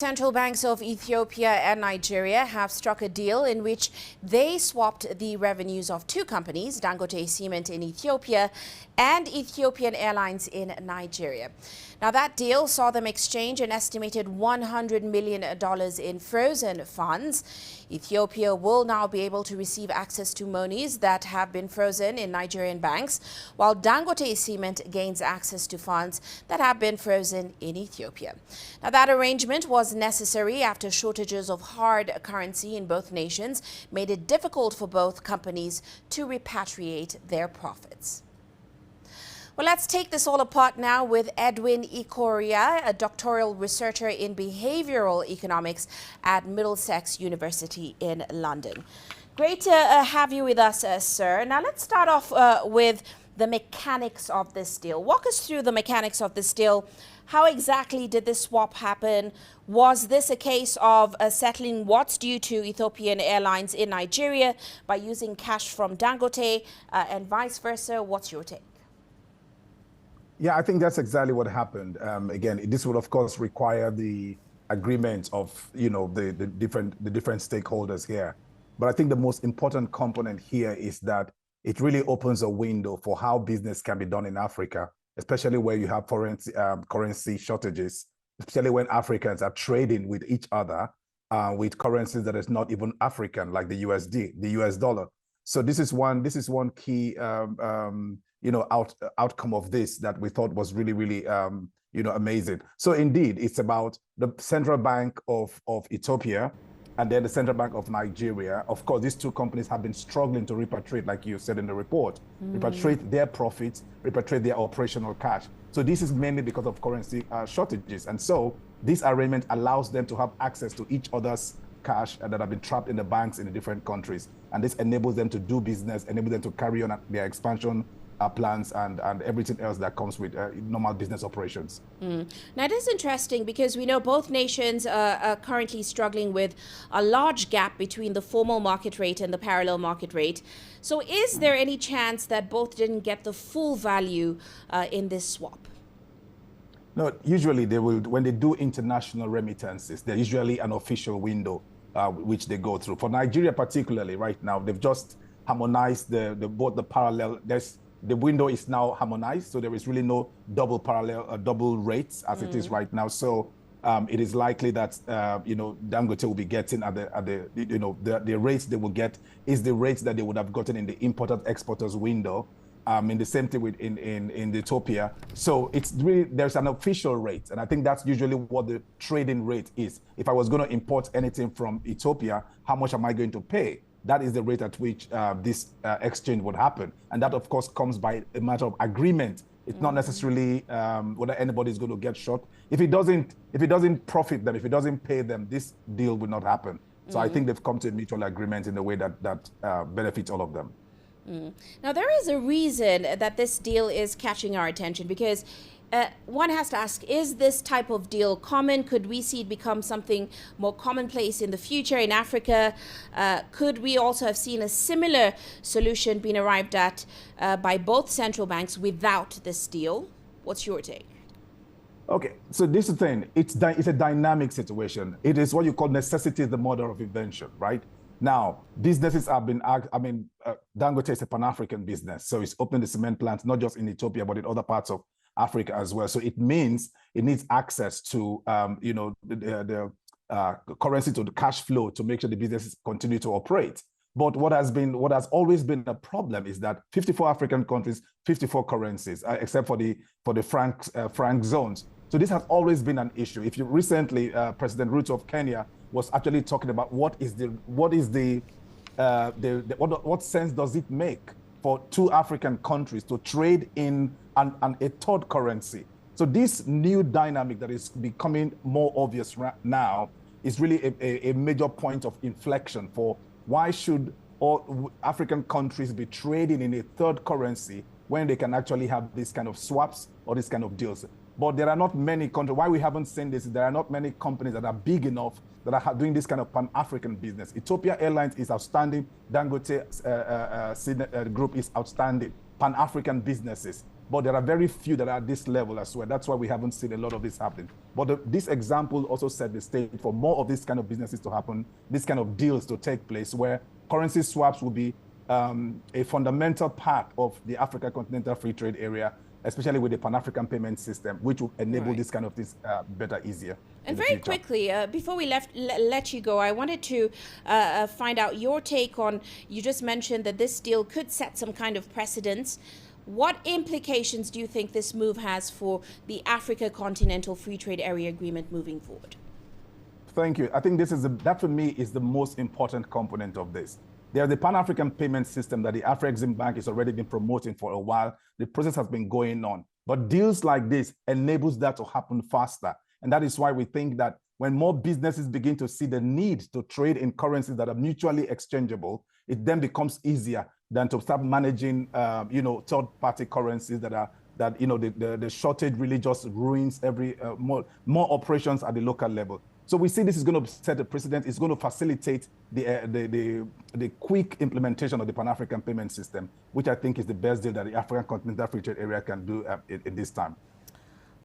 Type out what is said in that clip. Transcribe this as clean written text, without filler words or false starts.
Central banks of Ethiopia and Nigeria have struck a deal in which they swapped the revenues of two companies, Dangote Cement in Ethiopia and Ethiopian Airlines in Nigeria. Now, that deal saw them exchange an estimated $100 million in frozen funds. Ethiopia will now be able to receive access to monies that have been frozen in Nigerian banks, while Dangote Cement gains access to funds that have been frozen in Ethiopia. Now, that arrangement was necessary after shortages of hard currency in both nations made it difficult for both companies to repatriate their profits. Well, let's take this all apart now with Edwin Ikoria, a doctoral researcher in behavioral economics at Middlesex University in London. Great to have you with us, sir. Now, let's start off with the mechanics of this deal. Walk us through the mechanics of this deal. How exactly did this swap happen? Was this a case of settling what's due to Ethiopian Airlines in Nigeria by using cash from Dangote and vice versa? What's your take? Yeah, I think that's exactly what happened. Again, this would, of course, require the agreement of, the different stakeholders here. But I think the most important component here is that it really opens a window for how business can be done in Africa, especially where you have currency shortages, especially when Africans are trading with each other with currencies that is not even African, like the USD, the US dollar. So this is one key outcome of this that we thought was really amazing. So indeed, it's about the Central Bank of Ethiopia and then the Central Bank of Nigeria. Of course, these two companies have been struggling to repatriate, like you said in the report, repatriate their profits, repatriate their operational cash. So this is mainly because of currency shortages. And so this arrangement allows them to have access to each other's cash that have been trapped in the banks in the different countries. And this enables them to do business, enables them to carry on their expansion plans and everything else that comes with normal business operations. Now, it is interesting because we know both nations are currently struggling with a large gap between the formal market rate and the parallel market rate. So is there any chance that both didn't get the full value in this swap? No, usually they will, when they do international remittances, there's usually an official window which they go through. For Nigeria particularly right now, they've just harmonized both the parallel. The window is now harmonized, so there is really no double rates as it is right now. So it is likely that Dangote will be getting at the rates they will get is the rates that they would have gotten in the importers-exporters window. In the same thing in Ethiopia. So it's really, there's an official rate, and I think that's usually what the trading rate is. If I was going to import anything from Ethiopia, how much am I going to pay? That is the rate at which this exchange would happen. And that, of course, comes by a matter of agreement. It's not necessarily whether anybody is going to get short. If it doesn't profit them, if it doesn't pay them, this deal will not happen. So I think they've come to a mutual agreement in a way that benefits all of them. Now, there is a reason that this deal is catching our attention because one has to ask, is this type of deal common? Could we see it become something more commonplace in the future in Africa? Could we also have seen a similar solution being arrived at by both central banks without this deal? What's your take? Okay, so this is the thing. It's a dynamic situation. It is what you call necessity is the mother of invention, right? Now, businesses have been, Dangote is a Pan-African business. So it's opening the cement plants, not just in Ethiopia, but in other parts of Africa as well. So it means it needs access to, the currency, to the cash flow to make sure the businesses continue to operate. But what has always been a problem is that 54 African countries, 54 currencies, except for the franc zones. So this has always been an issue. If you recently, President Ruto of Kenya was actually talking about what sense does it make for two African countries to trade in a third currency. So this new dynamic that is becoming more obvious right now is really a major point of inflection for why should all African countries be trading in a third currency when they can actually have this kind of swaps or this kind of deals. But there are not many countries. Why we haven't seen this, there are not many companies that are big enough that are doing this kind of Pan-African business. Ethiopia Airlines is outstanding. Dangote Group is outstanding. Pan-African businesses. but there are very few that are at this level as well. That's why we haven't seen a lot of this happening. But this example also set the stage for more of these kind of businesses to happen, this kind of deals to take place, where currency swaps will be a fundamental part of the Africa Continental Free Trade Area, especially with the Pan-African payment system, which will enable this kind of better, easier. And very quickly, before we let you go, I wanted to find out your take on, you just mentioned that this deal could set some kind of precedence. What implications do you think this move has for the Africa Continental Free Trade Area Agreement moving forward? Thank you. I think that for me is the most important component of this. There's the Pan-African payment system that the Afrexim Bank has already been promoting for a while. The process has been going on. But deals like this enables that to happen faster. And that is why we think that when more businesses begin to see the need to trade in currencies that are mutually exchangeable, it then becomes easier than to start managing, third-party currencies the shortage really just ruins more operations at the local level. So we see this is going to set a precedent. It's going to facilitate the quick implementation of the Pan-African payment system, which I think is the best deal that the African Continental Free Trade Area can do in this time.